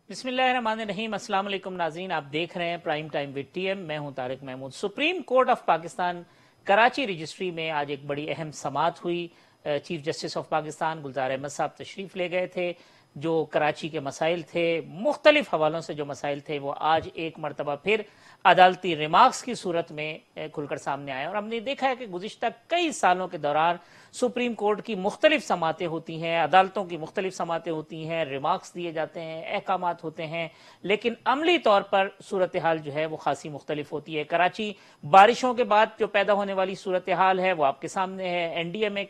बिस्मिल्लाहिर्रहमानिर्रहीम। अस्सलाम वालेकुम नाज़रीन, आप देख रहे हैं प्राइम टाइम विद टीएम। मैं हूं Tariq Mahmood. Supreme court of Pakistan Karachi registry में आज एक बड़ी अहम समाअत हुई। Chief justice of Pakistan Gulzar Ahmed साहब तशरीफ ले गए थे। जो कराची के मसाइल थे, मुख्तलिफ हवालों से जो मसाइल थे, वो आज एक मरतबा फिर अदालती रिमार्क्स की सूरत में खुलकर सामने आए। और हमने देखा है कि गुज़िश्ता कई सालों के दौरान सुप्रीम कोर्ट की मुख्तलिफ समातें होती हैं, अदालतों की मुख्तलिफ समातें होती हैं, रिमार्क्स दिए जाते हैं, अहकामात होते हैं, लेकिन अमली तौर पर सूरत हाल जो है वो खासी मुख्तलिफ होती है। कराची बारिशों के बाद जो पैदा होने वाली सूरत हाल है वो आपके सामने है। एनडीएमए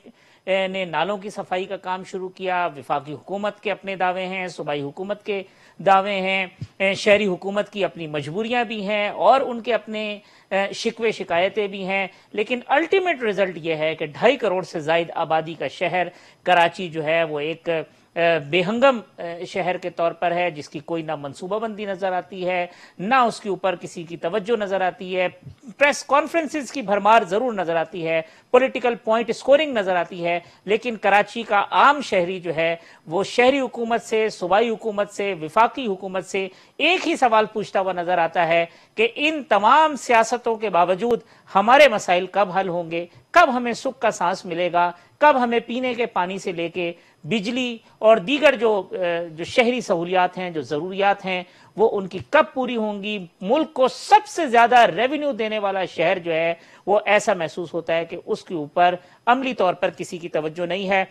ने नालों की सफाई का काम शुरू किया। विफाकी हुकूमत के अपने दावे हैं, सूबाई हुकूमत के दावे हैं, शहरी हुकूमत की अपनी मजबूरियां भी हैं और उनके अपने शिकवे शिकायतें भी हैं। लेकिन अल्टीमेट रिजल्ट यह है कि 2.5 करोड़ से जायद आबादी का शहर कराची जो है वो एक बेहंगम शहर के तौर पर है, जिसकी कोई ना मनसूबाबंदी नजर आती है, ना उसके ऊपर किसी की तवज्जो नजर आती है। प्रेस कॉन्फ्रेंसेस की भरमार जरूर नजर आती है, पॉलिटिकल पॉइंट स्कोरिंग नजर आती है, लेकिन कराची का आम शहरी जो है वो शहरी हुकूमत से, सूबाई हुकूमत से, विफाकी हुकूमत से एक ही सवाल पूछता हुआ नजर आता है कि इन तमाम सियासतों के बावजूद हमारे मसाइल कब हल होंगे, कब हमें सुख का सांस मिलेगा, कब हमें पीने के पानी से लेके बिजली और दीगर जो शहरी सहूलियात हैं, जो जरूरियात हैं, वो उनकी कब पूरी होंगी। मुल्क को सबसे ज्यादा रेवेन्यू देने वाला शहर जो है वो ऐसा महसूस होता है कि उसके ऊपर अमली तौर पर किसी की तवज्जो नहीं है।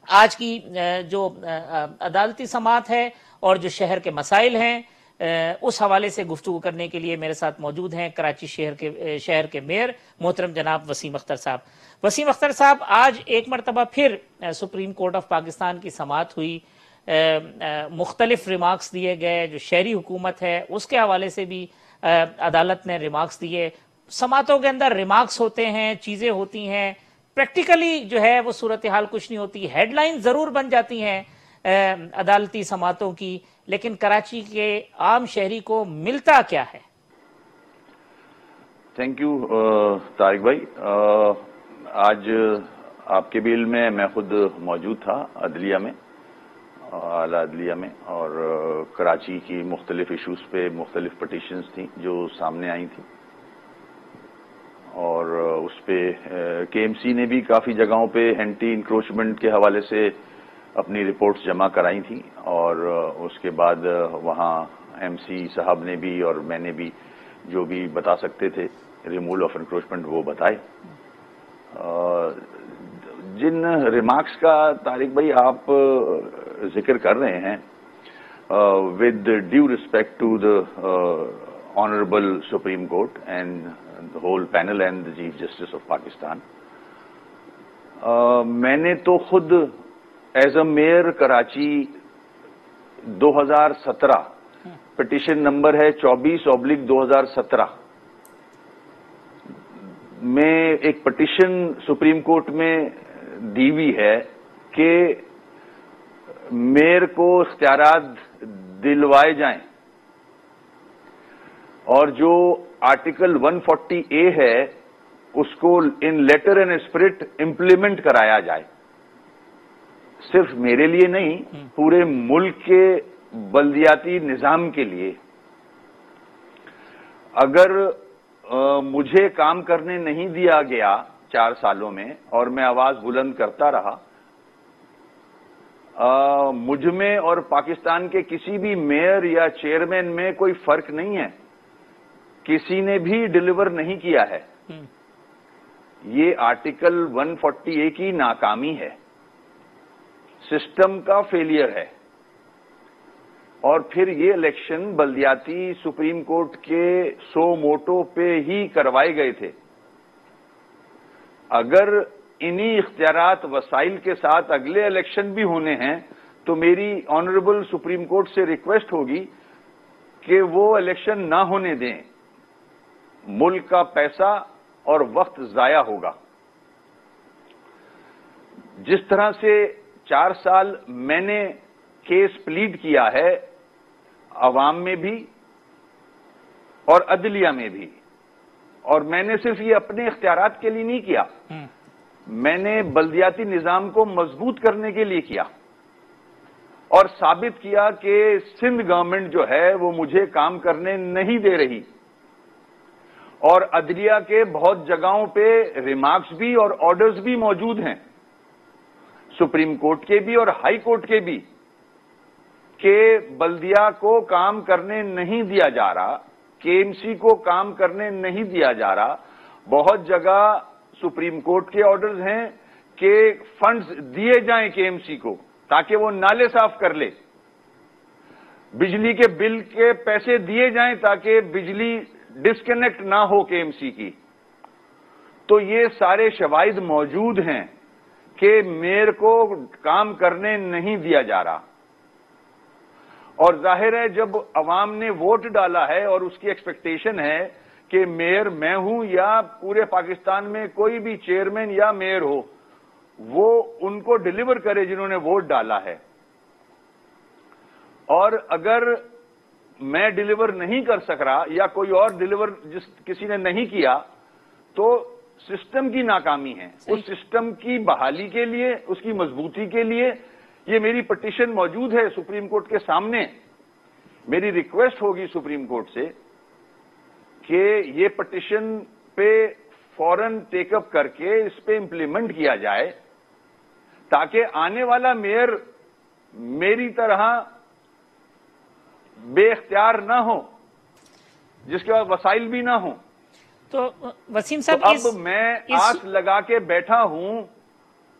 आज की जो अदालती समाअत है और जो शहर के मसाइल हैं, उस हवाले से गुफ्तगू करने के लिए मेरे साथ मौजूद हैं कराची शहर के मेयर मोहतरम जनाब वसीम अख्तर साहब। वसीम अख्तर साहब, आज एक मरतबा फिर सुप्रीम कोर्ट ऑफ पाकिस्तान की समाअत हुई, मुख्तलिफ रिमार्क्स दिए गए। जो शहरी हुकूमत है उसके हवाले से भी अदालत ने रिमार्क्स दिए। समाअतों के अंदर रिमार्क्स होते हैं, चीज़ें होती हैं, प्रैक्टिकली जो है वो सूरत हाल कुछ नहीं होती। हेडलाइन ज़रूर बन जाती हैं अदालती समाअतों की, लेकिन कराची के आम शहरी को मिलता क्या है? थैंक यू तारिक भाई। आज आपके बिल में मैं खुद मौजूद था अदलिया में, आला अदलिया में, और कराची की मुख्तलिफ इशूज़ पे मुख्तलिफ पटिशन्स थी जो सामने आई थी, और उस पर केएमसी ने भी काफ़ी जगहों पे एंटी इंक्रोचमेंट के हवाले से अपनी रिपोर्ट्स जमा कराई थी, और उसके बाद वहाँ एमसी साहब ने भी और मैंने भी जो भी बता सकते थे रिमूवल ऑफ इंक्रोचमेंट वो बताए। जिन रिमार्क्स का तारिक भाई आप जिक्र कर रहे हैं, with due respect to the honourable supreme court and the whole panel and the chief justice of Pakistan, मैंने तो खुद as a mayor Karachi 2017, petition number है 24/2017 में एक पिटिशन सुप्रीम कोर्ट में दी हुई है कि मेयर को इख्तियारात दिलवाए जाएं, और जो आर्टिकल 140A है उसको इन लेटर एंड स्पिरिट इंप्लीमेंट कराया जाए। सिर्फ मेरे लिए नहीं, पूरे मुल्क के बल्दियाती निजाम के लिए। अगर मुझे काम करने नहीं दिया गया 4 सालों में और मैं आवाज बुलंद करता रहा, मुझ में और पाकिस्तान के किसी भी मेयर या चेयरमैन में कोई फर्क नहीं है, किसी ने भी डिलीवर नहीं किया है। ये आर्टिकल 140A की नाकामी है, सिस्टम का फेलियर है। और फिर ये इलेक्शन बल्दियाती सुप्रीम कोर्ट के सो मोटो पे ही करवाए गए थे। अगर इन्हीं इख्तियारात वसाइल के साथ अगले इलेक्शन भी होने हैं तो मेरी ऑनरेबल सुप्रीम कोर्ट से रिक्वेस्ट होगी कि वो इलेक्शन ना होने दें। मुल्क का पैसा और वक्त जाया होगा। जिस तरह से 4 साल मैंने केस प्लीड किया है, अवाम में भी और अदलिया में भी, और मैंने सिर्फ ये अपने इख्तियारात के लिए नहीं किया, मैंने बल्दियाती निजाम को मजबूत करने के लिए किया। और साबित किया कि सिंध गवर्नमेंट जो है वो मुझे काम करने नहीं दे रही। और अदलिया के बहुत जगहों पे रिमार्क्स भी और ऑर्डर्स भी मौजूद हैं, सुप्रीम कोर्ट के भी और हाई कोर्ट के भी, कि बल्दिया को काम करने नहीं दिया जा रहा, केएमसी को काम करने नहीं दिया जा रहा। बहुत जगह सुप्रीम कोर्ट के ऑर्डर्स हैं कि फंड्स दिए जाएं केएमसी को ताकि वो नाले साफ कर ले, बिजली के बिल के पैसे दिए जाएं ताकि बिजली डिस्कनेक्ट ना हो केएमसी की। तो ये सारे शवाहिद मौजूद हैं कि मेयर को काम करने नहीं दिया जा रहा। और जाहिर है जब अवाम ने वोट डाला है और उसकी एक्सपेक्टेशन है कि मेयर मैं हूं या पूरे पाकिस्तान में कोई भी चेयरमैन या मेयर हो, वो उनको डिलीवर करे जिन्होंने वोट डाला है। और अगर मैं डिलीवर नहीं कर सक रहा या कोई और डिलीवर किसी ने नहीं किया, तो सिस्टम की नाकामी है। उस सिस्टम की बहाली के लिए, उसकी मजबूती के लिए ये मेरी पिटीशन मौजूद है सुप्रीम कोर्ट के सामने। मेरी रिक्वेस्ट होगी सुप्रीम कोर्ट से कि ये पिटीशन पे फौरन टेकअप करके इस पे इंप्लीमेंट किया जाए ताकि आने वाला मेयर मेरी तरह बेख्तियार ना हो, जिसके पास वसाइल भी ना हो। तो वसीम साहब, तो अब मैं आस लगा के बैठा हूं,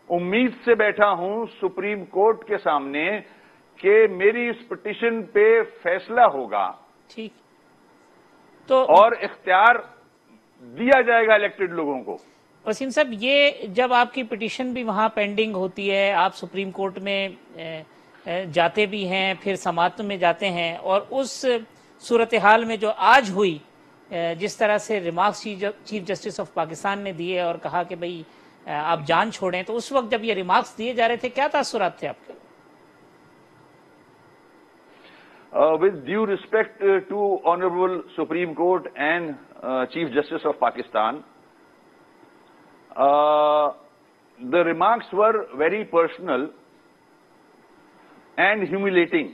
उम्मीद से बैठा हूं सुप्रीम कोर्ट के सामने कि मेरी इस पिटीशन पे फैसला होगा। ठीक, तो और इख्तियार दिया जाएगा इलेक्टेड लोगों को। वसीम साहब, ये जब आपकी पिटीशन भी वहां पेंडिंग होती है, आप सुप्रीम कोर्ट में जाते भी हैं, फिर समाअत में जाते हैं, और उस सूरत हाल में जो आज हुई, जिस तरह से remarks chief justice of Pakistan ने दिए और कहा कि भाई आप जान छोड़ें, तो उस वक्त जब ये रिमार्क्स दिए जा रहे थे, क्या तासुरात थे आपके? With due respect to Honorable Supreme Court and Chief Justice of Pakistan, the remarks were very personal and humiliating,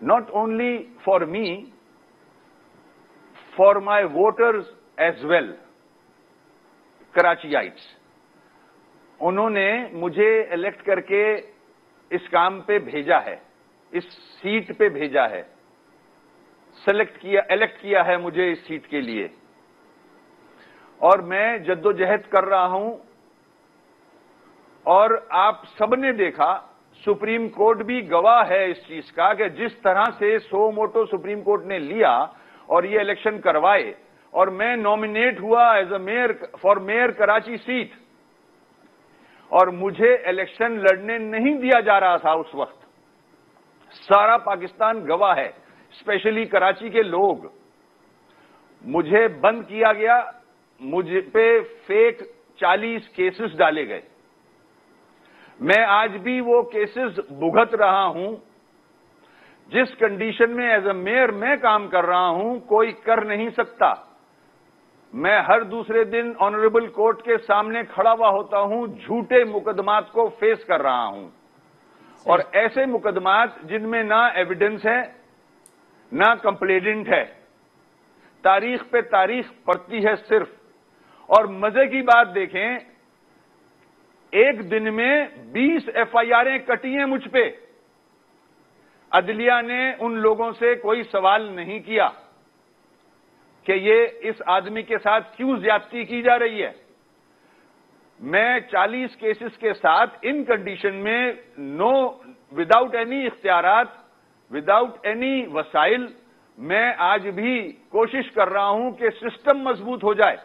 not only for me, for my voters as well, Karachiites. उन्होंने मुझे इलेक्ट करके इस काम पे भेजा है, इस सीट पे भेजा है, इलेक्ट किया है मुझे इस सीट के लिए, और मैं जद्दोजहद कर रहा हूं। और आप सबने देखा, सुप्रीम कोर्ट भी गवाह है इस चीज का कि जिस तरह से सो मोटो सुप्रीम कोर्ट ने लिया और ये इलेक्शन करवाए, और मैं नॉमिनेट हुआ as a mayor for mayor Karachi seat, और मुझे इलेक्शन लड़ने नहीं दिया जा रहा था उस वक्त। सारा पाकिस्तान गवाह है, स्पेशली कराची के लोग। मुझे बंद किया गया, मुझ पे फेक 40 केसेस डाले गए। मैं आज भी वो केसेस भुगत रहा हूं। जिस कंडीशन में एज अ मेयर मैं काम कर रहा हूं, कोई कर नहीं सकता। मैं हर दूसरे दिन ऑनरेबल कोर्ट के सामने खड़ा हुआ होता हूं, झूठे मुकदमात को फेस कर रहा हूं, और ऐसे मुकदमात जिनमें ना एविडेंस है, ना कंप्लेनेंट है, तारीख पे तारीख पड़ती है सिर्फ। और मजे की बात देखें, एक दिन में 20 एफआईआरें कटी हैं मुझ पे। अदलिया ने उन लोगों से कोई सवाल नहीं किया कि ये इस आदमी के साथ क्यों ज्यादती की जा रही है। मैं 40 केसेस के साथ इन कंडीशन में विदाउट एनी इख्तियारात, विदाउट एनी वसाइल, मैं आज भी कोशिश कर रहा हूं कि सिस्टम मजबूत हो जाए।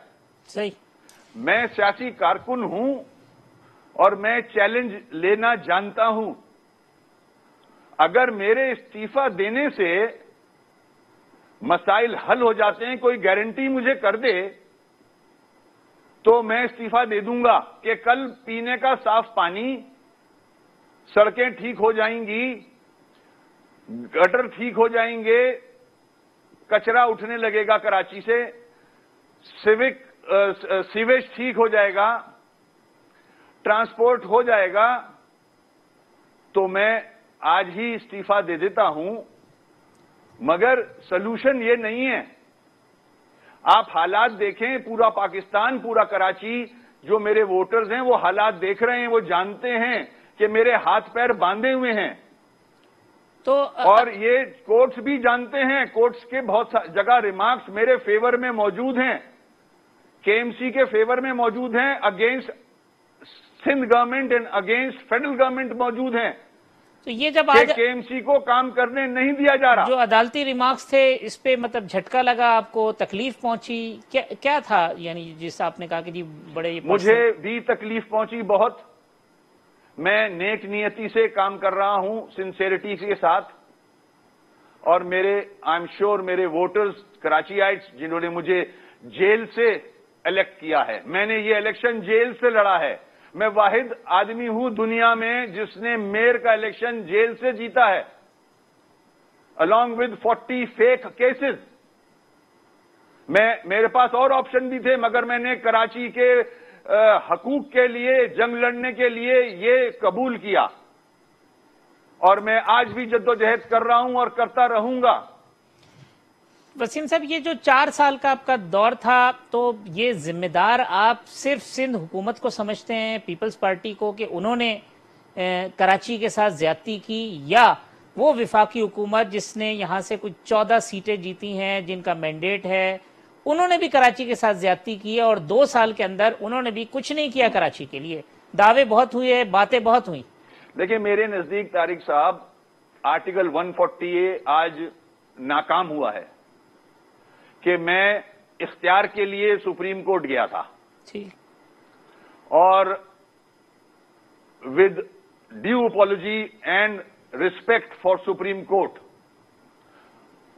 सही। मैं सियासी कारकुन हूं और मैं चैलेंज लेना जानता हूं। अगर मेरे इस्तीफा देने से मसाइल हल हो जाते हैं, कोई गारंटी मुझे कर दे, तो मैं इस्तीफा दे दूंगा कि कल पीने का साफ पानी, सड़कें ठीक हो जाएंगी, गटर ठीक हो जाएंगे, कचरा उठने लगेगा कराची से, सीवेज ठीक हो जाएगा, ट्रांसपोर्ट हो जाएगा, तो मैं आज ही इस्तीफा दे देता हूं, मगर सलूशन ये नहीं है। आप हालात देखें, पूरा पाकिस्तान, पूरा कराची, जो मेरे वोटर्स हैं वो हालात देख रहे हैं, वो जानते हैं कि मेरे हाथ पैर बांधे हुए हैं। तो और ये कोर्ट्स भी जानते हैं, कोर्ट्स के बहुत जगह रिमार्क्स मेरे फेवर में मौजूद हैं, केएमसी के फेवर में मौजूद हैं, against Sindh government and against federal government मौजूद हैं। तो ये जब आज केएमसी को काम करने नहीं दिया जा रहा, जो अदालती रिमार्क्स थे, इस पे मतलब झटका लगा आपको, तकलीफ पहुंची, क्या था? यानी जिस आपने कहा कि जी बड़े मुझे भी तकलीफ पहुंची बहुत। मैं नेक नियति से काम कर रहा हूं, सिंसेरिटी के साथ, और आई एम श्योर मेरे वोटर्स कराचीआइट्स जिन्होंने मुझे जेल से इलेक्ट किया है, मैंने ये इलेक्शन जेल से लड़ा है। मैं वाहिद आदमी हूं दुनिया में जिसने मेयर का इलेक्शन जेल से जीता है, अलॉन्ग विद 40 फेक केसेस। मेरे पास और ऑप्शन भी थे, मगर मैंने कराची के हकूक के लिए जंग लड़ने के लिए ये कबूल किया, और मैं आज भी जद्दोजहद कर रहा हूं और करता रहूंगा। वसीम साहब, ये जो 4 साल का आपका दौर था, तो ये जिम्मेदार आप सिर्फ सिंध हुकूमत को समझते हैं, पीपल्स पार्टी को, कि उन्होंने कराची के साथ ज्यादती की, या वो विफाकी हुकूमत जिसने यहाँ से कुछ 14 सीटें जीती हैं, जिनका मैंडेट है, उन्होंने भी कराची के साथ ज्यादती की है और 2 साल के अंदर उन्होंने भी कुछ नहीं किया कराची के लिए? दावे बहुत हुए, बातें बहुत हुई। देखिए, मेरे नजदीक तारिक साहब, आर्टिकल 140A आज नाकाम हुआ है कि मैं इख्तियार के लिए सुप्रीम कोर्ट गया था, और with due apology and respect for supreme court,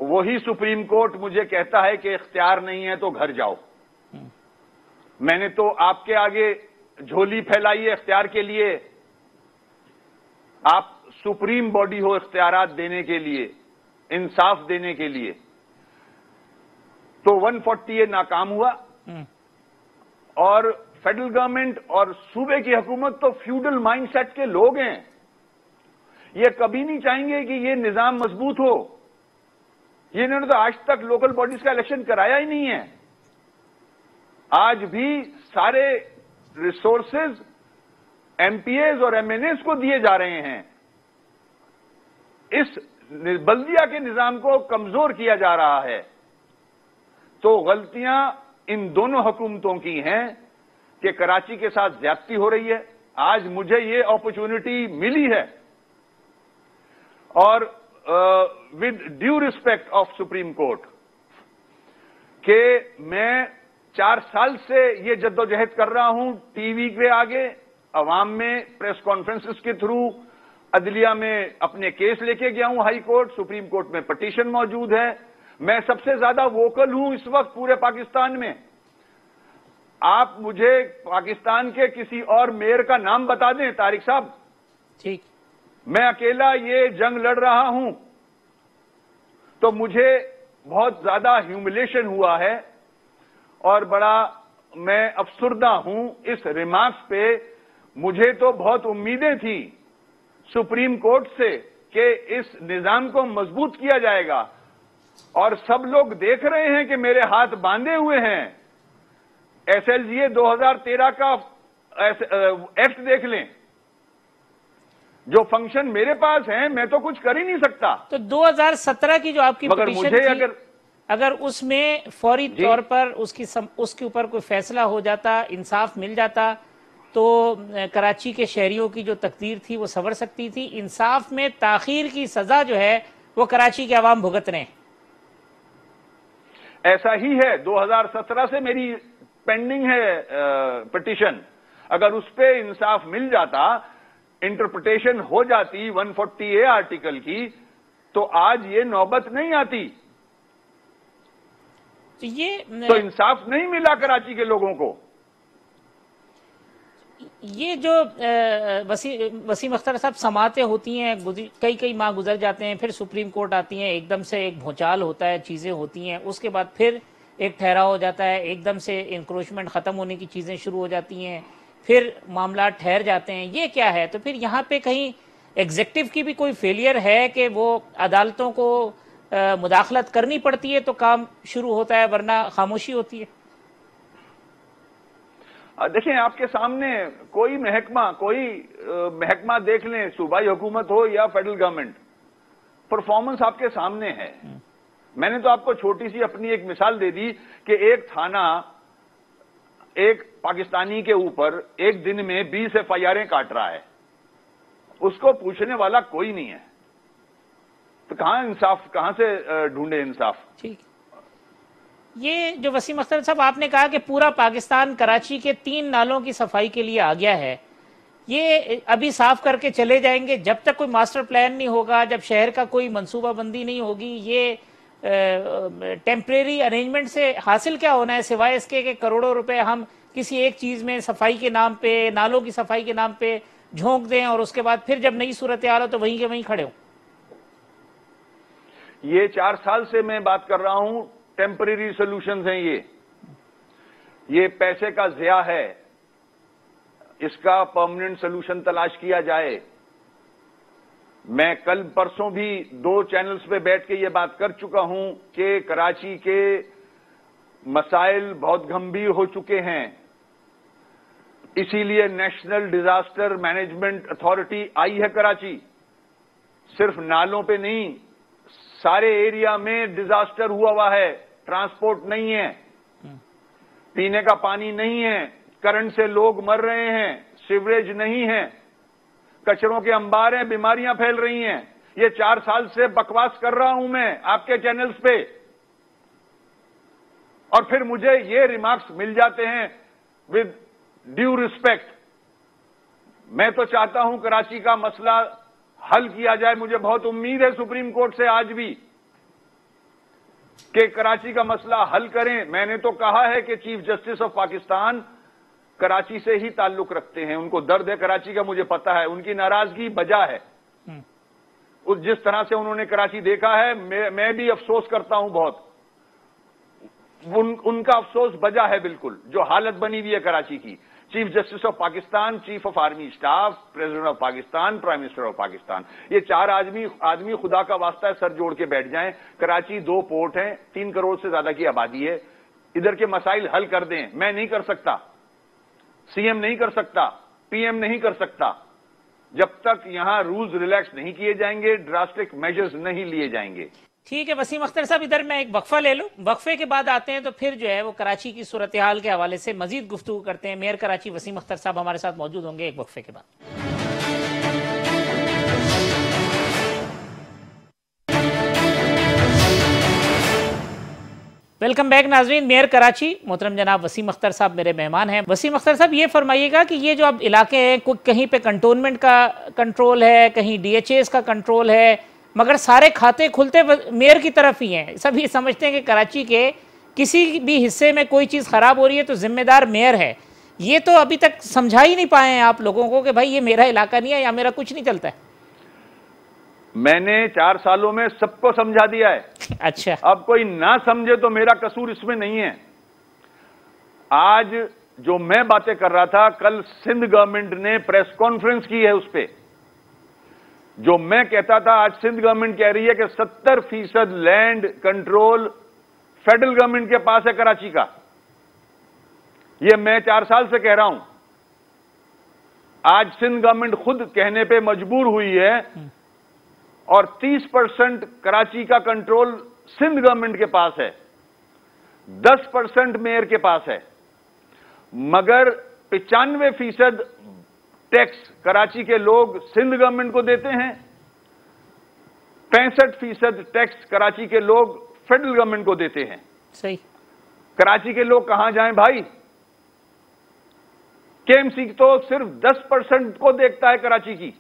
वही सुप्रीम कोर्ट मुझे कहता है कि इख्तियार नहीं है तो घर जाओ। मैंने तो आपके आगे झोली फैलाई है इख्तियार के लिए। आप सुप्रीम बॉडी हो इख्तियारात देने के लिए, इंसाफ देने के लिए। तो 140A नाकाम हुआ, और फेडरल गवर्नमेंट और सूबे की हुकूमत तो फ्यूडल माइंडसेट के लोग हैं। ये कभी नहीं चाहेंगे कि ये निजाम मजबूत हो। ये इन्होंने तो आज तक लोकल बॉडीज का इलेक्शन कराया ही नहीं है। आज भी सारे रिसोर्सेज एमपीएज और एमएनएस को दिए जा रहे हैं। इस बल्दिया के निजाम को कमजोर किया जा रहा है। तो गलतियां इन दोनों हुकूमतों की हैं कि कराची के साथ ज्यादती हो रही है। आज मुझे ये अपॉर्चुनिटी मिली है, और with due respect of supreme court, कि मैं 4 साल से ये जद्दोजहद कर रहा हूं, टीवी के आगे, अवाम में, प्रेस कॉन्फ्रेंसेस के थ्रू, अदलिया में अपने केस लेके गया हूं हाई कोर्ट, सुप्रीम कोर्ट में पिटीशन मौजूद है। मैं सबसे ज्यादा वोकल हूं इस वक्त पूरे पाकिस्तान में। आप मुझे पाकिस्तान के किसी और मेयर का नाम बता दें तारिक साहब, ठीक, मैं अकेला ये जंग लड़ रहा हूं, तो मुझे बहुत ज्यादा ह्यूमिलेशन हुआ है, और बड़ा मैं अफसुर्दा हूं इस रिमार्क्स पे। मुझे तो बहुत उम्मीदें थी सुप्रीम कोर्ट से कि इस निजाम को मजबूत किया जाएगा, और सब लोग देख रहे हैं कि मेरे हाथ बांधे हुए हैं। SLGA 2013 का एक्ट देख लें, जो फंक्शन मेरे पास है, मैं तो कुछ कर ही नहीं सकता। तो 2017 की जो आपकी मगर पिटीशन मुझे थी, अगर उसमें फौरी तौर पर उसके ऊपर कोई फैसला हो जाता, इंसाफ मिल जाता, तो कराची के शहरियों की जो तकदीर थी वो संवर सकती थी। इंसाफ में ताखीर की सजा जो है वो कराची के अवाम भुगत रहे हैं। ऐसा ही है, 2017 से मेरी पेंडिंग है पिटीशन। अगर उस पे इंसाफ मिल जाता, इंटरप्रिटेशन हो जाती 140A आर्टिकल की, तो आज ये नौबत नहीं आती। तो इंसाफ नहीं मिला कराची के लोगों को। ये जो वसीम अख्तर साहब, समातें होती हैं, कई माह गुजर जाते हैं, फिर सुप्रीम कोर्ट आती हैं, एकदम से एक भूचाल होता है, चीजें होती हैं, उसके बाद फिर एक ठहराव हो जाता है, एकदम से इंक्रोचमेंट खत्म होने की चीजें शुरू हो जाती हैं, फिर मामला ठहर जाते हैं। ये क्या है? तो फिर यहाँ पे कहीं एग्जेक्टिव की भी कोई फेलियर है कि वो अदालतों को मुदाखलत करनी पड़ती है तो काम शुरू होता है, वरना खामोशी होती है? देखिए, आपके सामने कोई महकमा देख लें, सूबाई हुकूमत हो या फेडरल गवर्नमेंट, परफॉर्मेंस आपके सामने है। मैंने तो आपको छोटी सी अपनी एक मिसाल दे दी कि एक थाना एक पाकिस्तानी के ऊपर एक दिन में 20 FIR काट रहा है, उसको पूछने वाला कोई नहीं है, तो कहां से ढूंढे इंसाफ? ठीक। ये जो वसीम अख्तर साहब आपने कहा कि पूरा पाकिस्तान कराची के 3 नालों की सफाई के लिए आ गया है, ये अभी साफ करके चले जाएंगे जब तक कोई मास्टर प्लान नहीं होगा, जब शहर का कोई मंसूबाबंदी नहीं होगी। ये टेम्परेरी अरेंजमेंट से हासिल क्या होना है सिवाय इसके कि करोड़ों रुपए हम किसी एक चीज में सफाई के नाम पे, नालों की सफाई के नाम पे झोंक दें और उसके बाद फिर जब नई सूरत हाल हो तो वहीं के वहीं खड़े हो? ये 4 साल से मैं बात कर रहा हूं, टेम्परेरी सॉल्यूशंस हैं ये पैसे का ज़िया है, इसका परमानेंट सॉल्यूशन तलाश किया जाए। मैं कल परसों भी 2 चैनल्स पे बैठ के ये बात कर चुका हूं कि कराची के मसाइल बहुत गंभीर हो चुके हैं, इसीलिए नेशनल डिजास्टर मैनेजमेंट अथॉरिटी आई है कराची। सिर्फ नालों पे नहीं, सारे एरिया में डिजास्टर हुआ है, ट्रांसपोर्ट नहीं है, पीने का पानी नहीं है, करंट से लोग मर रहे हैं, सीवरेज नहीं है, कचरों के अंबार हैं, बीमारियां फैल रही हैं। ये 4 साल से बकवास कर रहा हूं मैं आपके चैनल्स पे, और फिर मुझे ये रिमार्क्स मिल जाते हैं विद ड्यू रिस्पेक्ट। मैं तो चाहता हूं कराची का मसला हल किया जाए। मुझे बहुत उम्मीद है सुप्रीम कोर्ट से आज भी कि कराची का मसला हल करें। मैंने तो कहा है कि chief justice of Pakistan Karachi से ही ताल्लुक रखते हैं, उनको दर्द है कराची का, मुझे पता है, उनकी नाराजगी बजा है। उस जिस तरह से उन्होंने कराची देखा है, मैं भी अफसोस करता हूं बहुत, उनका अफसोस बजा है बिल्कुल, जो हालत बनी हुई है कराची की। Chief justice of Pakistan, chief of army staff, president of Pakistan, prime minister of Pakistan, ये 4 आदमी खुदा का वास्ता है सर जोड़ के बैठ जाएं। कराची 2 पोर्ट हैं, 3 करोड़ से ज्यादा की आबादी है, इधर के मसाइल हल कर दें। मैं नहीं कर सकता, सीएम नहीं कर सकता, पीएम नहीं कर सकता, जब तक यहां रूल्स रिलैक्स नहीं किए जाएंगे, ड्रास्टिक मेजर्स नहीं लिए जाएंगे। ठीक है वसीम अख्तर साहब, इधर मैं एक वक्फा ले लूं, वक्फे के बाद आते हैं तो फिर जो है वो कराची की सूरत हाल के हवाले से मजीद गुफ्तगू करते हैं। मेयर कराची वसीम अख्तर साहब हमारे साथ मौजूद होंगे एक वक्फे के बाद। वेलकम बैक नाजरीन, मेयर कराची मोहतरम जनाब वसीम अख्तर साहब मेरे मेहमान हैं। वसीम अख्तर साहब, ये फरमाइएगा कि ये जो अब इलाके हैं, कहीं पे कंटोनमेंट का कंट्रोल है, कहीं DHAs का कंट्रोल है, मगर सारे खाते खुलते मेयर की तरफ ही हैं। सभी समझते हैं कि कराची के किसी भी हिस्से में कोई चीज़ ख़राब हो रही है तो जिम्मेदार मेयर है। ये तो अभी तक समझा ही नहीं पाए हैं आप लोगों को कि भाई ये मेरा इलाका नहीं है या मेरा कुछ नहीं चलता है। मैंने 4 सालों में सबको समझा दिया है। अच्छा, अब कोई ना समझे तो मेरा कसूर इसमें नहीं है। आज जो मैं बातें कर रहा था, कल सिंध गवर्नमेंट ने प्रेस कॉन्फ्रेंस की है, उस पर जो मैं कहता था आज सिंध गवर्नमेंट कह रही है कि 70% लैंड कंट्रोल फेडरल गवर्नमेंट के पास है कराची का। यह मैं 4 साल से कह रहा हूं, आज सिंध गवर्नमेंट खुद कहने पे मजबूर हुई है, और 30% कराची का कंट्रोल सिंध गवर्नमेंट के पास है, 10% मेयर के पास है, मगर 95% टैक्स कराची के लोग सिंध गवर्नमेंट को देते हैं, 65% टैक्स कराची के लोग फेडरल गवर्नमेंट को देते हैं। सही। कराची के लोग कहां जाएं भाई? KMC तो सिर्फ 10% को देखता है कराची की।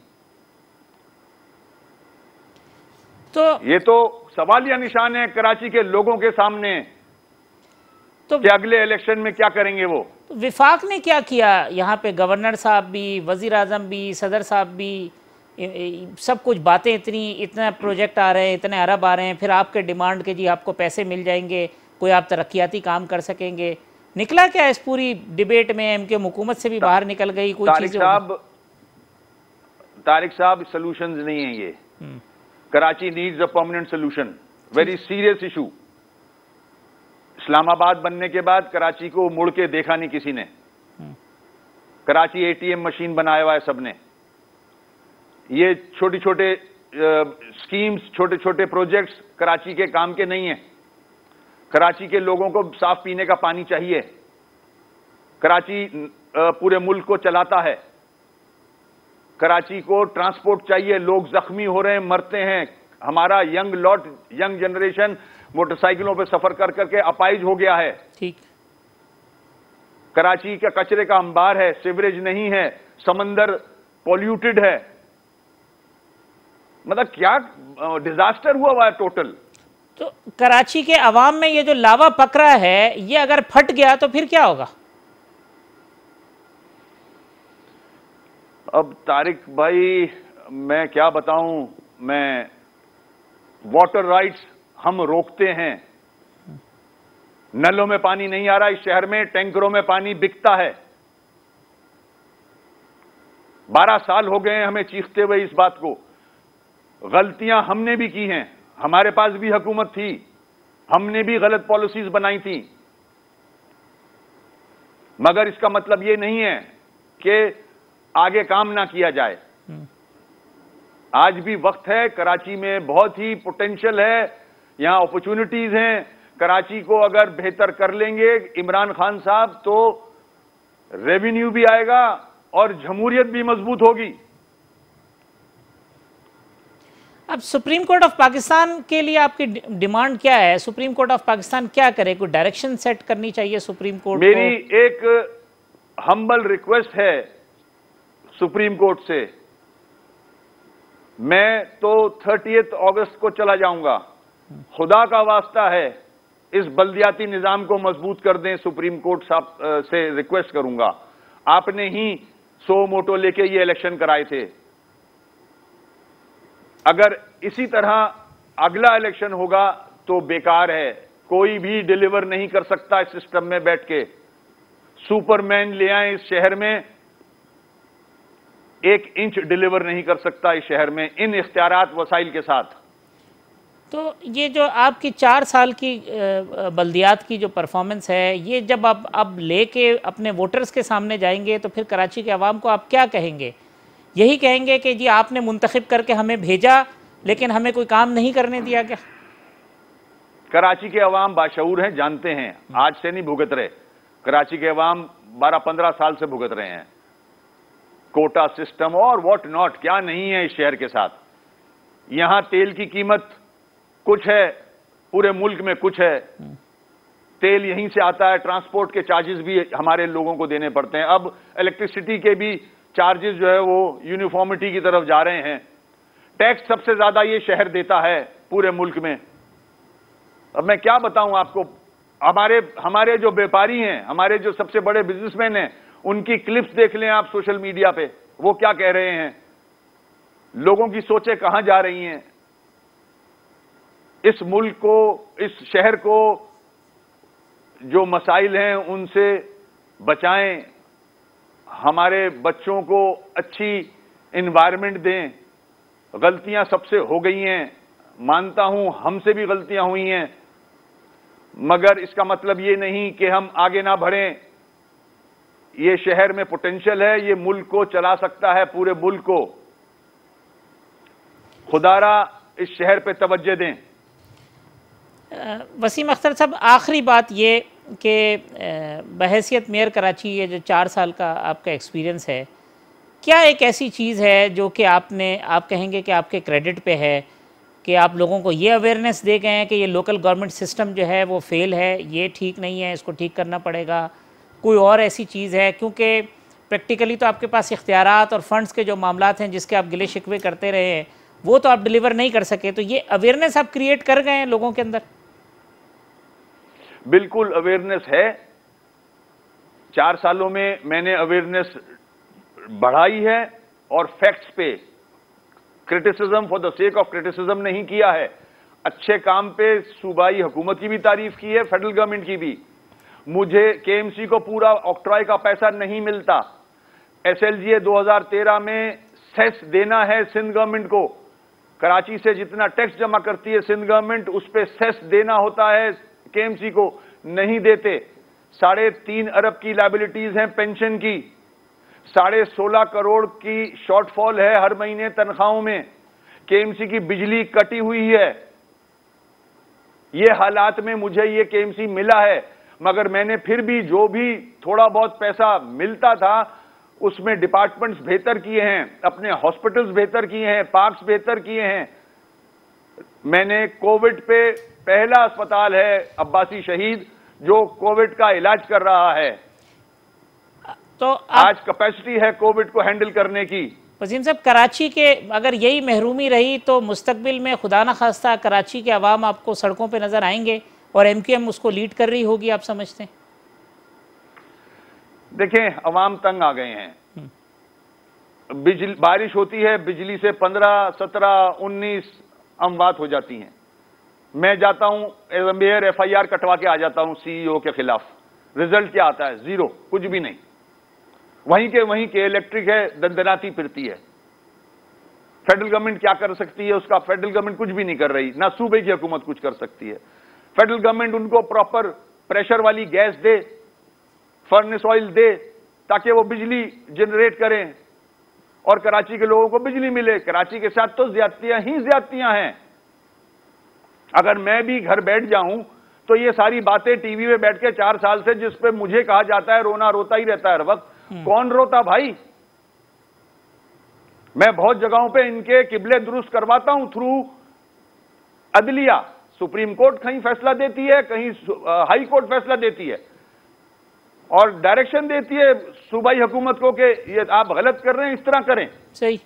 तो ये तो सवालिया निशान है कराची के लोगों के सामने, तो कि अगले इलेक्शन में क्या करेंगे वो। तो विफाक ने क्या किया? यहाँ पे गवर्नर साहब भी, वजीर आजम भी, सदर साहब भी, सब कुछ बातें, इतना प्रोजेक्ट आ रहे हैं, इतने अरब आ रहे हैं, फिर आपके डिमांड के जी आपको पैसे मिल जाएंगे, कोई आप तरक्याती काम कर सकेंगे। निकला क्या इस पूरी डिबेट में? MK हुकूमत से भी बाहर निकल गई कोई चीज़? तारिक साहब सॉल्यूशंस नहीं है ये। Karachi needs a permanent solution, very serious issue. Islamabad बनने के बाद कराची को मुड़ के देखा नहीं किसी ने। कराची एटीएम मशीन बनाया हुआ है सबने। ये छोटे छोटे स्कीम्स, छोटे छोटे प्रोजेक्ट्स कराची के काम के नहीं है। कराची के लोगों को साफ पीने का पानी चाहिए। कराची पूरे मुल्क को चलाता है। कराची को ट्रांसपोर्ट चाहिए। लोग जख्मी हो रहे हैं, मरते हैं। हमारा यंग जनरेशन मोटरसाइकिलों पे सफर कर करके अपाइज हो गया है। ठीक। कराची का कचरे का अंबार है, सीवरेज नहीं है, समंदर पॉल्यूटेड है। मतलब क्या डिजास्टर हुआ है टोटल। तो कराची के अवाम में ये जो लावा पक रहा है, ये अगर फट गया तो फिर क्या होगा? अब तारिक भाई मैं क्या बताऊं, मैं वाटर राइट्स हम रोकते हैं। नलों में पानी नहीं आ रहा इस शहर में, टैंकरों में पानी बिकता है। 12 साल हो गए हैं हमें चीखते हुए इस बात को। गलतियां हमने भी की हैं, हमारे पास भी हुकूमत थी, हमने भी गलत पॉलिसीज बनाई थी, मगर इसका मतलब यह नहीं है कि आगे काम ना किया जाए। आज भी वक्त है। कराची में बहुत ही पोटेंशियल है, यहां अपॉर्चुनिटीज हैं। कराची को अगर बेहतर कर लेंगे इमरान खान साहब तो रेवेन्यू भी आएगा और जमहूरियत भी मजबूत होगी। अब सुप्रीम कोर्ट ऑफ पाकिस्तान के लिए आपकी डिमांड क्या है? सुप्रीम कोर्ट ऑफ पाकिस्तान क्या करे? कोई डायरेक्शन सेट करनी चाहिए सुप्रीम कोर्ट को? मेरी एक हम्बल रिक्वेस्ट है सुप्रीम कोर्ट से। मैं तो 30 अगस्त को चला जाऊंगा। खुदा का वास्ता है इस बल्दियाती निजाम को मजबूत कर दें। सुप्रीम कोर्ट साहब से रिक्वेस्ट करूंगा। आपने ही 100 मोटो लेके ये इलेक्शन कराए थे। अगर इसी तरह अगला इलेक्शन होगा तो बेकार है। कोई भी डिलीवर नहीं कर सकता इस सिस्टम में बैठ के। सुपरमैन ले आए इस शहर में, 1 इंच डिलीवर नहीं कर सकता इस शहर में इन इख्तियारात वसाइल के साथ। तो ये जो आपकी 4 साल की बल्दियात की जो परफॉर्मेंस है, ये जब आप अब लेके अपने वोटर्स के सामने जाएंगे तो फिर कराची के अवाम को आप क्या कहेंगे? यही कहेंगे कि जी आपने मुंतखब करके हमें भेजा लेकिन हमें कोई काम नहीं करने दिया क्या? कराची के अवाम बाशऊर हैं, जानते हैं, आज से नहीं भुगत रहे। कराची के अवाम 12-15 साल से भुगत रहे हैं। कोटा सिस्टम और व्हाट नॉट क्या नहीं है इस शहर के साथ। यहां तेल की कीमत कुछ है, पूरे मुल्क में कुछ है। तेल यहीं से आता है, ट्रांसपोर्ट के चार्जेस भी हमारे लोगों को देने पड़ते हैं। अब इलेक्ट्रिसिटी के भी चार्जेस जो है वो यूनिफॉर्मिटी की तरफ जा रहे हैं। टैक्स सबसे ज्यादा ये शहर देता है पूरे मुल्क में। अब मैं क्या बताऊं आपको, हमारे जो व्यापारी हैं, हमारे जो सबसे बड़े बिजनेसमैन हैं, उनकी क्लिप्स देख लें आप सोशल मीडिया पे, वो क्या कह रहे हैं। लोगों की सोचें कहां जा रही हैं। इस मुल्क को, इस शहर को जो मसाइल हैं उनसे बचाएं। हमारे बच्चों को अच्छी एनवायरनमेंट दें। गलतियां सबसे हो गई हैं, मानता हूं हमसे भी गलतियां हुई हैं, मगर इसका मतलब ये नहीं कि हम आगे ना बढ़ें। ये शहर में पोटेंशियल है, ये मुल्क को चला सकता है, पूरे मुल्क को। खुदारा इस शहर पे तवज्जो दें। वसीम अख्तर साहब, आखिरी बात ये कि बहैसियत मेयर कराची ये जो 4 साल का आपका एक्सपीरियंस है, क्या एक ऐसी चीज़ है जो कि आप कहेंगे कि आपके क्रेडिट पे है कि आप लोगों को ये अवेयरनेस दे गए हैं कि ये लोकल गवर्नमेंट सिस्टम जो है वो फेल है, ये ठीक नहीं है, इसको ठीक करना पड़ेगा? कोई और ऐसी चीज़ है? क्योंकि प्रैक्टिकली तो आपके पास इख्तियारात और फंड्स के जो मामलात हैं जिसके आप गिले शिकवे करते रहे हैं वो तो आप डिलीवर नहीं कर सके, तो ये अवेयरनेस आप क्रिएट कर गए हैं लोगों के अंदर? बिल्कुल अवेयरनेस है। 4 सालों में मैंने अवेयरनेस बढ़ाई है और फैक्ट्स पे, criticism for the sake of criticism नहीं किया है। अच्छे काम पे सूबाई हुकूमत की भी तारीफ की है, फेडरल गवर्नमेंट की भी। मुझे केएमसी को पूरा ऑक्ट्रॉय का पैसा नहीं मिलता। एसएलजीए 2013 में सेस देना है सिंध गवर्नमेंट को। कराची से जितना टैक्स जमा करती है सिंध गवर्नमेंट, उस पे सेस देना होता है केएमसी को, नहीं देते। 3.5 अरब की लायबिलिटीज हैं पेंशन की, 16.5 करोड़ की शॉर्टफॉल है हर महीने तनख्वाहों में, केएमसी की बिजली कटी हुई है। ये हालात में मुझे ये केएमसी मिला है, मगर मैंने फिर भी जो भी थोड़ा बहुत पैसा मिलता था उसमें डिपार्टमेंट्स बेहतर किए हैं, अपने हॉस्पिटल्स बेहतर किए हैं, पार्क्स बेहतर किए हैं। मैंने कोविड पे पहला अस्पताल है अब्बासी शहीद जो कोविड का इलाज कर रहा है। तो आज कैपेसिटी है कोविड को हैंडल करने की। वसीम साहब, कराची के अगर यही महरूमी रही तो मुस्तकबिल में खुदा न खास्ता कराची के अवाम आपको सड़कों पे नजर आएंगे और एमक्यूएम उसको लीड कर रही होगी, आप समझते हैं? देखें, अवाम तंग आ गए हैं। बारिश होती है, बिजली से 15, 17, 19 अमवात हो जाती हैं। मैं जाता हूं एज मेयर FIR कटवा के आ जाता हूं CEO के खिलाफ। रिजल्ट क्या आता है? 0, कुछ भी नहीं। वहीं के इलेक्ट्रिक है, दंदनाती फिरती है। फेडरल गवर्नमेंट क्या कर सकती है उसका? फेडरल गवर्नमेंट कुछ भी नहीं कर रही, ना सूबे की हुकूमत कुछ कर सकती है। फेडरल गवर्नमेंट उनको प्रॉपर प्रेशर वाली गैस दे, फर्नेस ऑयल दे, ताकि वो बिजली जनरेट करें और कराची के लोगों को बिजली मिले। कराची के साथ तो ज्यादतियां ही ज्यादतियां हैं। अगर मैं भी घर बैठ जाऊं तो ये सारी बातें टीवी में बैठ के 4 साल से जिस पे मुझे कहा जाता है रोना रोता ही रहता है हर वक्त, कौन रोता भाई? मैं बहुत जगहों पे इनके किबले दुरुस्त करवाता हूं थ्रू अदलिया। सुप्रीम कोर्ट कहीं फैसला देती है, कहीं हाई कोर्ट फैसला देती है और डायरेक्शन देती है सूबाई हुकूमत को कि ये आप गलत कर रहे हैं, इस तरह करें। सही।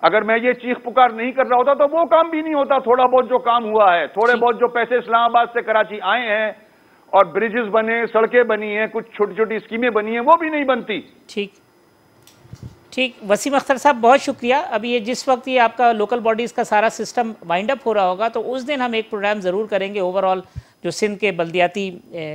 अगर मैं ये चीख पुकार नहीं कर रहा होता तो वो काम भी नहीं होता। थोड़ा बहुत जो काम हुआ है, थोड़े बहुत जो पैसे इस्लामाबाद से कराची आए हैं और ब्रिजेस बने, सड़कें बनी हैं, कुछ छोटी छोटी स्कीमें बनी हैं, वो भी नहीं बनती। ठीक। वसीम अख्तर साहब, बहुत शुक्रिया। अभी ये जिस वक्त ये आपका लोकल बॉडीज़ का सारा सिस्टम वाइंड अप हो रहा होगा तो उस दिन हम एक प्रोग्राम ज़रूर करेंगे ओवरऑल जो सिंध के बल्दियाती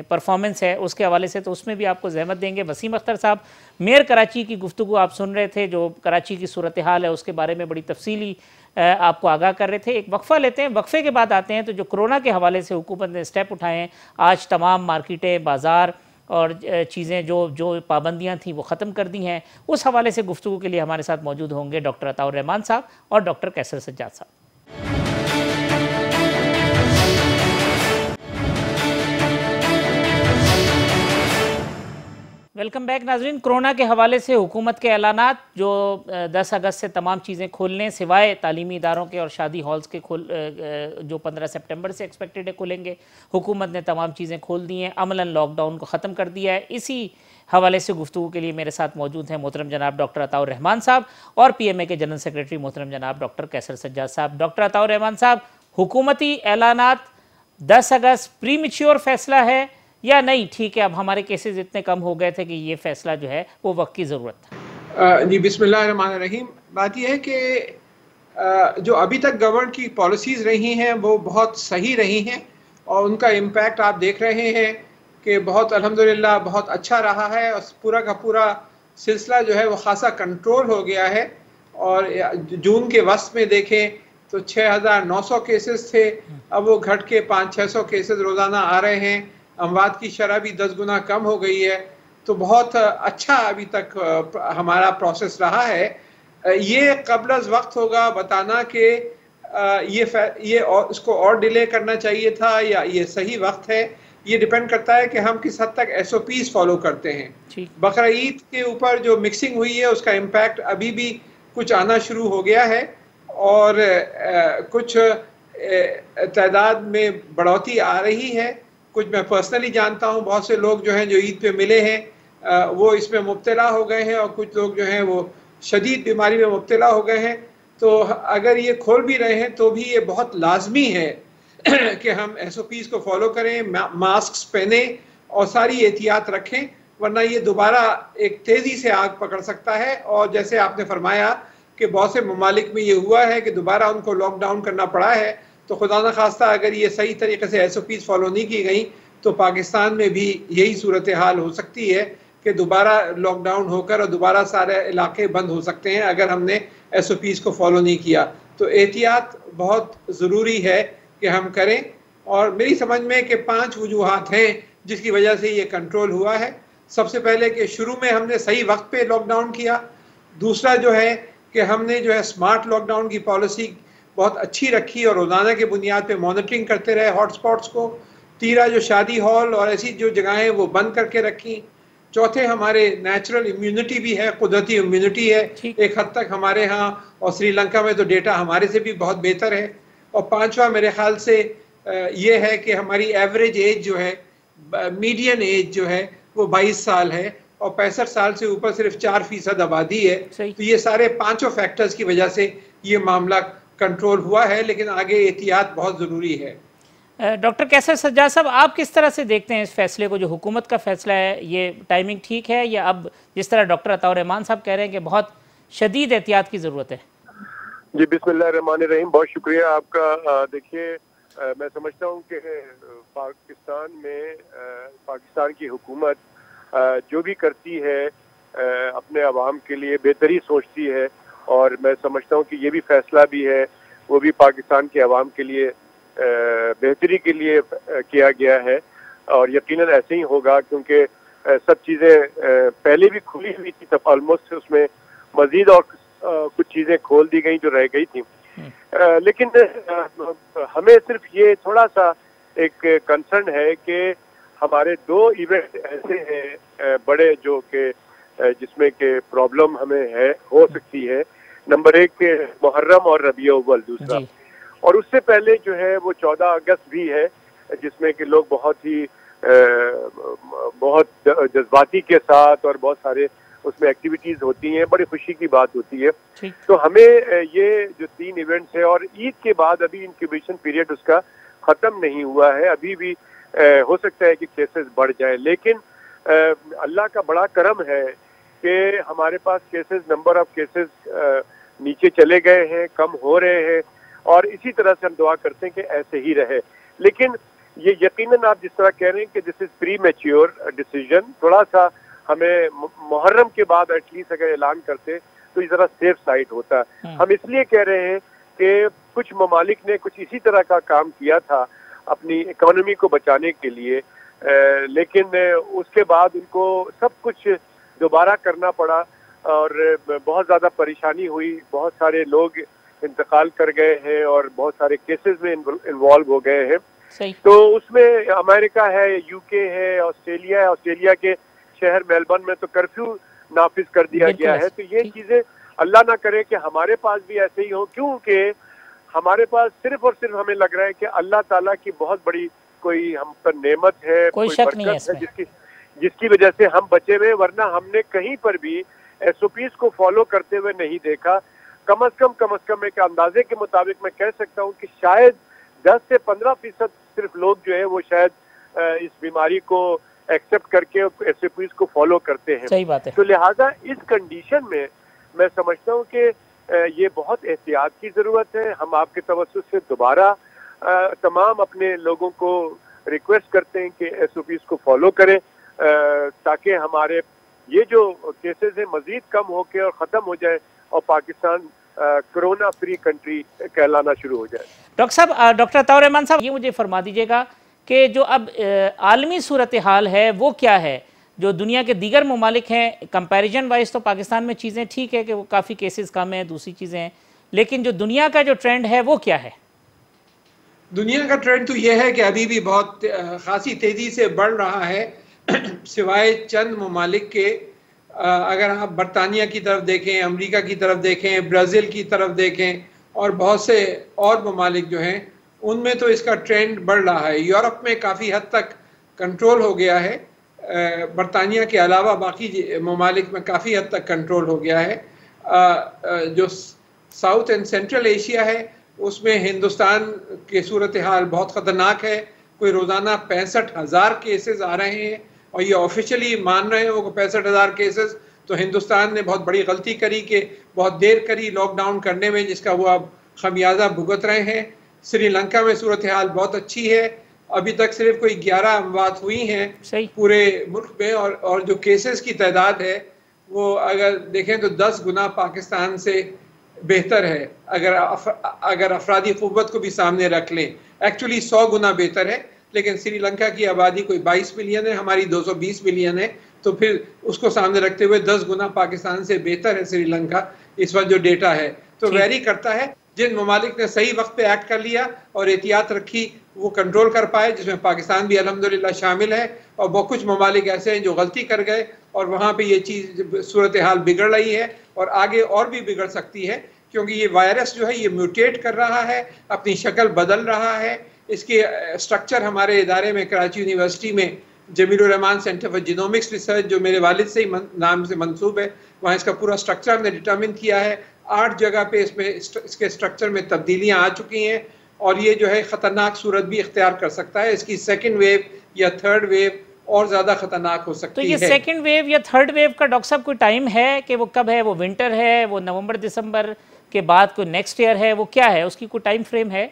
परफॉर्मेंस है उसके हवाले से, तो उसमें भी आपको जहमत देंगे। वसीम अख्तर साहब, मेयर कराची की गुफ्तगू आप सुन रहे थे, जो कराची की सूरत हाल है उसके बारे में बड़ी तफसीली आपको आगाह कर रहे थे। एक वक्फा लेते हैं, वक्फे के बाद आते हैं तो जो कोरोना के हवाले से हुकूमत ने स्टेप उठाए हैं, आज तमाम मार्केटें, बाज़ार और चीज़ें जो पाबंदियां थी वो ख़त्म कर दी हैं, उस हवाले से गुफ्तगू के लिए हमारे साथ मौजूद होंगे डॉक्टर अताउर रहमान साहब और डॉक्टर कैसर सज्जाद साहब। वेलकम बैक नाजरीन। कोरोना के हवाले से हुकूमत के ऐलानात जो 10 अगस्त से तमाम चीज़ें खोलने सिवाय तालीमी इदारों के और शादी हॉल्स के जो 15 सितंबर से एक्सपेक्टेड है खुलेंगे, हुकूमत ने तमाम चीज़ें खोल दी हैं, अमलन लॉकडाउन को ख़त्म कर दिया है। इसी हवाले से गुफ्तगू के लिए मेरे साथ मौजूद हैं मोहतरम जनाब डॉक्टर अताउर रहमान साहब और PMA के जनरल सेक्रेटरी मोहतरम जनाब डॉक्टर कैसर सज्जाद साहब। डॉक्टर अताउर रहमान साहब, हुकूमती ऐलानात 10 अगस्त प्रीमेच्योर फैसला है या नहीं? ठीक है, अब हमारे केसेस इतने कम हो गए थे कि ये फैसला जो है वो वक्त की ज़रूरत था। जी, बिस्मिल्लाहिर्रहमानिर्रहीम। बात यह है कि जो अभी तक गवर्नमेंट की पॉलिसीज़ रही हैं वो बहुत सही रही हैं और उनका इम्पैक्ट आप देख रहे हैं कि बहुत अल्हम्दुलिल्लाह बहुत अच्छा रहा है और पूरा का पूरा सिलसिला जो है वो खासा कंट्रोल हो गया है। और जून के वस्त में देखें तो 6,900 केसेस थे, अब वो घट के 500-600 केसेस रोज़ाना आ रहे हैं। अमवात की शरह भी 10 गुना कम हो गई है। तो बहुत अच्छा अभी तक हमारा प्रोसेस रहा है। ये कबल अज़ वक्त होगा बताना कि ये और इसको और डिले करना चाहिए था या ये सही वक्त है। ये डिपेंड करता है कि हम किस हद तक SOPs फॉलो करते हैं। बकरा ईद के ऊपर जो मिक्सिंग हुई है उसका इम्पैक्ट अभी भी कुछ आना शुरू हो गया है और कुछ तादाद में बढ़ोतरी आ रही है। कुछ मैं पर्सनली जानता हूँ, बहुत से लोग जो हैं जो ईद पे मिले हैं वो इसमें मुब्तला हो गए हैं और कुछ लोग जो हैं वो शदीद बीमारी में मुब्तला हो गए हैं। तो अगर ये खोल भी रहे हैं तो भी ये बहुत लाजमी है कि हम SOPs को फॉलो करें, मास्क पहने और सारी एहतियात रखें, वरना ये दोबारा एक तेज़ी से आग पकड़ सकता है। और जैसे आपने फरमाया कि बहुत से ममालिक में ये हुआ है कि दोबारा उनको लॉकडाउन करना पड़ा है, तो खुदा न खास्ता अगर ये सही तरीके से SOPs फॉलो नहीं की गई तो पाकिस्तान में भी यही सूरत हाल हो सकती है कि दोबारा लॉकडाउन होकर और दोबारा सारे इलाके बंद हो सकते हैं अगर हमने SOPs को फॉलो नहीं किया। तो एहतियात बहुत ज़रूरी है कि हम करें, और मेरी समझ में कि 5 वजूहात हैं जिसकी वजह से ये कंट्रोल हुआ है। सबसे पहले कि शुरू में हमने सही वक्त पे लॉकडाउन किया। दूसरा जो है कि हमने जो है स्मार्ट लॉकडाउन की पॉलिसी बहुत अच्छी रखी और रोज़ाना के बुनियाद पे मॉनिटरिंग करते रहे हॉटस्पॉट्स को। तीसरा जो शादी हॉल और ऐसी जो जगहें वो बंद करके रखी। चौथे हमारे नेचुरल इम्यूनिटी भी है, कुदरती इम्यूनिटी है एक हद तक हमारे यहाँ, और श्रीलंका में तो डेटा हमारे से भी बहुत बेहतर है। और पांचवा मेरे ख्याल से ये है कि हमारी एवरेज एज जो है, मीडियन एज जो है वो 22 साल है और 65 साल से ऊपर सिर्फ 4% आबादी है। तो ये सारे 5 फैक्टर्स की वजह से ये मामला कंट्रोल हुआ है, लेकिन आगे एहतियात बहुत ज़रूरी है। डॉक्टर कैसर सज्जाद साहब, आप किस तरह से देखते हैं इस फैसले को, जो हुकूमत का फैसला है, ये टाइमिंग ठीक है या अब जिस तरह डॉक्टर अताउर रहमान साहब कह रहे हैं कि बहुत शदीद एहतियात की ज़रूरत है? जी, बिस्मिल्लाहिर्रहमानिर्रहीम, बहुत शुक्रिया आपका। देखिए, मैं समझता हूँ कि पाकिस्तान में पाकिस्तान की हुकूमत जो भी करती है अपने अवाम के लिए बेहतरी सोचती है, और मैं समझता हूँ कि ये भी फैसला भी है वो भी पाकिस्तान के अवाम के लिए बेहतरी के लिए किया गया है, और यकीनन ऐसे ही होगा क्योंकि सब चीज़ें पहले भी खुली हुई थी, तब ऑलमोस्ट उसमें मजीद और कुछ चीज़ें खोल दी गई जो रह गई थी। लेकिन हमें सिर्फ ये थोड़ा सा एक कंसर्न है कि हमारे 2 इवेंट ऐसे हैं बड़े जो कि जिसमें के प्रॉब्लम हमें है हो सकती है। नंबर 1 मुहर्रम और रबीउल अव्वल, दूसरा, और उससे पहले जो है वो 14 अगस्त भी है जिसमें कि लोग बहुत जज्बाती के साथ और बहुत सारे उसमें एक्टिविटीज होती हैं, बड़ी खुशी की बात होती है। तो हमें ये जो 3 इवेंट्स है, और ईद के बाद अभी इंक्यूबेशन पीरियड उसका खत्म नहीं हुआ है, अभी भी हो सकता है कि केसेस बढ़ जाए, लेकिन अल्लाह का बड़ा करम है कि हमारे पास केसेस, नंबर ऑफ केसेस नीचे चले गए हैं, कम हो रहे हैं, और इसी तरह से हम दुआ करते हैं कि ऐसे ही रहे। लेकिन ये यकीनन आप जिस तरह कह रहे हैं कि this is pre mature decision, थोड़ा सा हमें मुहर्रम के बाद एटलीस्ट अगर ऐलान करते तो इस तरह सेफ साइड होता। हम इसलिए कह रहे हैं कि कुछ ममालिक ने कुछ इसी तरह का काम किया था अपनी इकोनॉमी को बचाने के लिए, लेकिन उसके बाद उनको सब कुछ दोबारा करना पड़ा और बहुत ज़्यादा परेशानी हुई, बहुत सारे लोग इंतकाल कर गए हैं और बहुत सारे केसेस में इन्वॉल्व हो गए हैं। तो उसमें अमेरिका है, यूके है, ऑस्ट्रेलिया है, ऑस्ट्रेलिया के शहर मेलबर्न में तो कर्फ्यू नाफिज कर दिया गया है। तो ये चीज़ें अल्लाह ना करे कि हमारे पास भी ऐसे ही हो, क्योंकि हमारे पास सिर्फ और सिर्फ हमें लग रहा है कि अल्लाह ताला की बहुत बड़ी कोई हम पर नेमत है, कोई बरकत है जिसकी वजह से हम बचे हुए, वरना हमने कहीं पर भी SOPs को फॉलो करते हुए नहीं देखा। कम अज कम एक अंदाजे के मुताबिक मैं कह सकता हूँ कि शायद 10 से 15% सिर्फ लोग जो है वो शायद इस बीमारी को एक्सेप्ट करके SOPs को फॉलो करते हैं। सही बात है। तो लिहाजा इस कंडीशन में मैं समझता हूँ कि ये बहुत एहतियात की ज़रूरत है। हम आपके तवज्जुह से दोबारा तमाम अपने लोगों को रिक्वेस्ट करते हैं कि SOPs को फॉलो करें, ताकि हमारे ये जो केसेस हैं मजीद कम होके और ख़त्म हो जाए और पाकिस्तान कोरोना फ्री कंट्री कहलाना शुरू हो जाए। डॉक्टर साहब, डॉक्टर अताउर रहमान साहब, ये मुझे फरमा दीजिएगा कि जो अब आलमी सूरत हाल है वो क्या है? जो दुनिया के दीगर ममालिक हैं, कंपैरिजन वाइज तो पाकिस्तान में चीज़ें ठीक है कि वो काफ़ी केसेस कम हैं, दूसरी चीज़ें हैं, लेकिन जो दुनिया का जो ट्रेंड है वो क्या है? दुनिया का ट्रेंड तो ये है कि अभी भी बहुत खासी तेज़ी से बढ़ रहा है, सिवाय चंद ममालिक के। अगर आप बरतानिया की तरफ देखें, अमेरिका की तरफ देखें, ब्राज़ील की तरफ देखें और बहुत से और ममालिक जो हैं उनमें तो इसका ट्रेंड बढ़ रहा है। यूरोप में काफ़ी हद तक कंट्रोल हो गया है, बरतानिया के अलावा बाकी ममालिक में काफ़ी हद तक कंट्रोल हो गया है। जो साउथ एंड सेंट्रल एशिया है उसमें हिंदुस्तान की सूरत हाल बहुत ख़तरनाक है। कोई रोज़ाना 65,000 केसेस आ रहे हैं और ये ऑफिशियली मान रहे हैं वो 65,000 केसेस। तो हिंदुस्तान ने बहुत बड़ी गलती करी कि बहुत देर करी लॉकडाउन करने में, जिसका वो अब खमियाजा भुगत रहे हैं। श्रीलंका में सूरत हाल बहुत अच्छी है, अभी तक सिर्फ कोई 11 अमवात हुई हैं पूरे मुल्क में, और जो केसेस की तादाद है वो अगर देखें तो 10 गुना पाकिस्तान से बेहतर है। अगर अफरादी क़ुव्वत को भी सामने रख लें, एक्चुअली 100 गुना बेहतर है। लेकिन श्रीलंका की आबादी कोई 22 मिलियन है, हमारी 220 मिलियन है, तो फिर उसको सामने रखते हुए 10 गुना पाकिस्तान से बेहतर है श्रीलंका इस वक्त जो डेटा है। तो वेरी करता है, जिन ममालिक ने सही वक्त पे एक्ट कर लिया और एहतियात रखी वो कंट्रोल कर पाए, जिसमें पाकिस्तान भी अल्हम्दुलिल्लाह शामिल है, और बहुत कुछ ममालिक ऐसे हैं जो गलती कर गए और वहाँ पे ये चीज़ सूरत हाल बिगड़ रही है और आगे और भी बिगड़ सकती है, क्योंकि ये वायरस जो है ये म्यूटेट कर रहा है, अपनी शक्ल बदल रहा है। इसके स्ट्रक्चर हमारे इदारे में कराची यूनिवर्सिटी में Jamilur Rahman centre for genomics research, जो मेरे वालिद से ही नाम से मंसूब है, वहाँ इसका पूरा स्ट्रक्चर हमने डिटर्मिन किया है। 8 जगह पे इसके स्ट्रक्चर में तब्दीलियाँ आ चुकी हैं और ये जो है ख़तरनाक सूरत भी इख्तियार कर सकता है। इसकी सेकेंड वेव या थर्ड वेव और ज़्यादा ख़तरनाक हो सकती है। तो ये सेकेंड वेव या थर्ड वेव का डॉक्टर साहब कोई टाइम है कि वो कब है? वो विंटर है, वो नवंबर दिसंबर के बाद कोई नेक्स्ट ईयर है, वो क्या है? उसकी कोई टाइम फ्रेम है?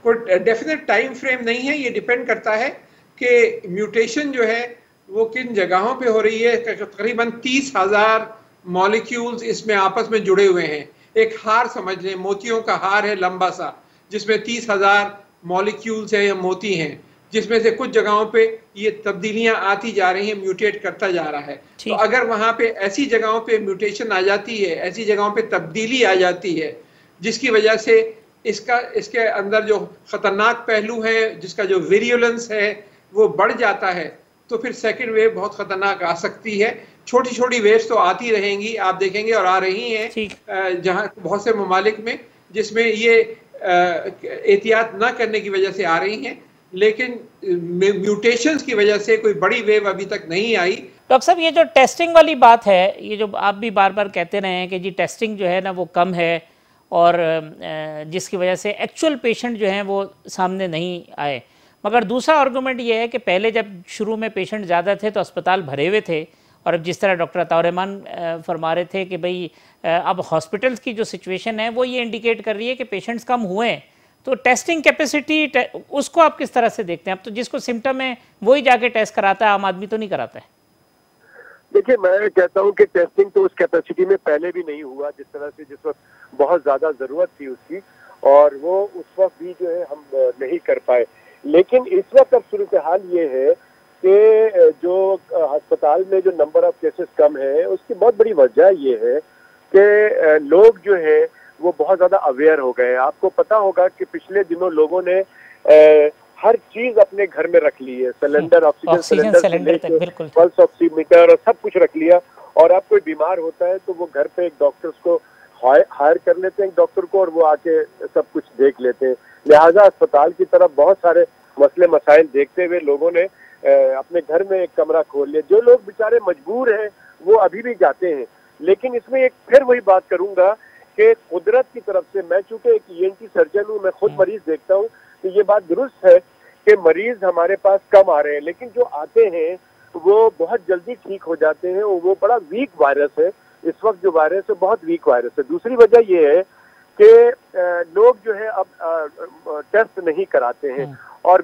कोई डेफिनेट टाइम फ्रेम नहीं है। ये डिपेंड करता है कि म्यूटेशन जो है वो किन जगहों पे हो रही है। तकरीबन 30,000 मॉलिक्यूल्स इसमें आपस में जुड़े हुए हैं। एक हार समझ लें, मोतियों का हार है लंबा सा, जिसमें 30,000 मॉलिक्यूल्स हैं या मोती हैं, जिसमें से कुछ जगहों पे ये तब्दीलियां आती जा रही हैं, म्यूटेट करता जा रहा है। तो अगर वहाँ पे ऐसी जगहों पे म्यूटेशन आ जाती है, ऐसी जगहों पे तब्दीली आ जाती है जिसकी वजह से इसके अंदर जो खतरनाक पहलू है, जिसका जो वेरियोलेंस है वो बढ़ जाता है, तो फिर सेकेंड वेव बहुत खतरनाक आ सकती है। छोटी छोटी वेव्स तो आती रहेंगी, आप देखेंगे, और आ रही हैं जहाँ बहुत से ममालिक में, जिसमें ये एहतियात न करने की वजह से आ रही हैं, लेकिन म्यूटेशंस की वजह से कोई बड़ी वेव अभी तक नहीं आई। डॉक्टर साहब, ये जो टेस्टिंग वाली बात है, ये जो आप भी बार बार कहते रहे हैं कि जी टेस्टिंग जो है ना वो कम है, और जिसकी वजह से एक्चुअल पेशेंट जो हैं वो सामने नहीं आए, मगर दूसरा आर्गूमेंट ये है कि पहले जब शुरू में पेशेंट ज़्यादा थे तो अस्पताल भरे हुए थे, और अब जिस तरह डॉक्टर अताउर रहमान फरमा रहे थे कि भाई अब हॉस्पिटल्स की जो सिचुएशन है वो ये इंडिकेट कर रही है कि पेशेंट्स कम हुए हैं, तो टेस्टिंग कैपेसिटी उसको आप किस तरह से देखते हैं? अब तो जिसको सिम्टम है वही जाके टेस्ट कराता है, आम आदमी तो नहीं कराता है। देखिए, मैं कहता हूं कि टेस्टिंग तो उस कैपेसिटी में पहले भी नहीं हुआ जिस तरह से, जिस वक्त बहुत ज्यादा जरूरत थी उसकी, और वो उस वक्त भी जो है हम नहीं कर पाए। लेकिन इस वक्त अब सूरत हाल ये है कि जो अस्पताल में जो नंबर ऑफ केसेस कम है, उसकी बहुत बड़ी वजह ये है कि लोग जो है वो बहुत ज्यादा अवेयर हो गए। आपको पता होगा कि पिछले दिनों लोगों ने हर चीज अपने घर में रख ली है, cylinder, oxygen cylinder, pulse oximeter और सब कुछ रख लिया। और अब कोई बीमार होता है तो वो घर पे एक डॉक्टर्स को हायर कर लेते हैं, एक डॉक्टर को, और वो आके सब कुछ देख लेते हैं। लिहाजा अस्पताल की तरफ बहुत सारे मसले मसाइल देखते हुए लोगों ने अपने घर में एक कमरा खोल लिया। जो लोग बेचारे मजबूर हैं वो अभी भी जाते हैं। लेकिन इसमें एक फिर वही बात करूंगा कि कुदरत की तरफ से, मैं चूंकि एक ENT सर्जन हूँ, मैं खुद मरीज देखता हूँ, तो ये बात दुरुस्त है कि मरीज हमारे पास कम आ रहे हैं, लेकिन जो आते हैं वो बहुत जल्दी ठीक हो जाते हैं। वो बड़ा वीक वायरस है इस वक्त, जो वायरस है बहुत वीक वायरस है। दूसरी वजह ये है कि लोग जो है अब टेस्ट नहीं कराते हैं, और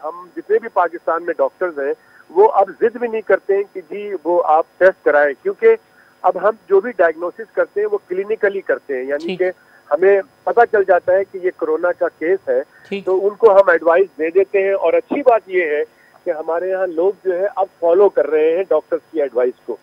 हम जितने भी पाकिस्तान में डॉक्टर्स हैं वो अब जिद भी नहीं करते हैं कि जी वो आप टेस्ट कराएं, क्योंकि अब हम जो भी डायग्नोसिस करते हैं वो क्लिनिकली करते हैं, यानी कि हमें पता चल जाता है कि ये कोरोना का केस है, तो उनको हम एडवाइस दे देते हैं। और अच्छी बात ये है कि हमारे यहाँ लोग जो है अब फॉलो कर रहे हैं डॉक्टर्स की एडवाइस को।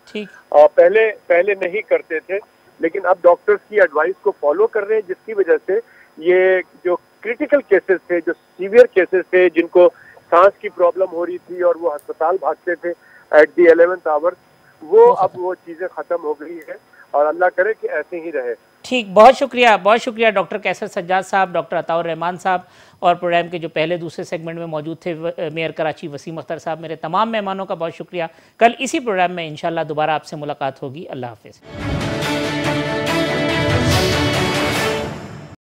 पहले नहीं करते थे, लेकिन अब डॉक्टर्स की एडवाइस को फॉलो कर रहे हैं, जिसकी वजह से ये जो क्रिटिकल केसेस थे, जो सीवियर केसेस थे, जिनको सांस की प्रॉब्लम हो रही थी और वो अस्पताल भागते थे एट द 11th आवर, वो अब वो चीजें खत्म हो गई है, और अल्लाह करे कि ऐसे ही रहे। ठीक, बहुत शुक्रिया डॉक्टर कैसर सज्जाद साहब, डॉक्टर अताउर रहमान साहब, और प्रोग्राम के जो पहले दूसरे सेगमेंट में मौजूद थे मेयर कराची वसीम अख्तर साहब। मेरे तमाम मेहमानों का बहुत शुक्रिया। कल इसी प्रोग्राम में इंशाल्लाह दोबारा आपसे मुलाकात होगी। अल्लाह हाफिज़।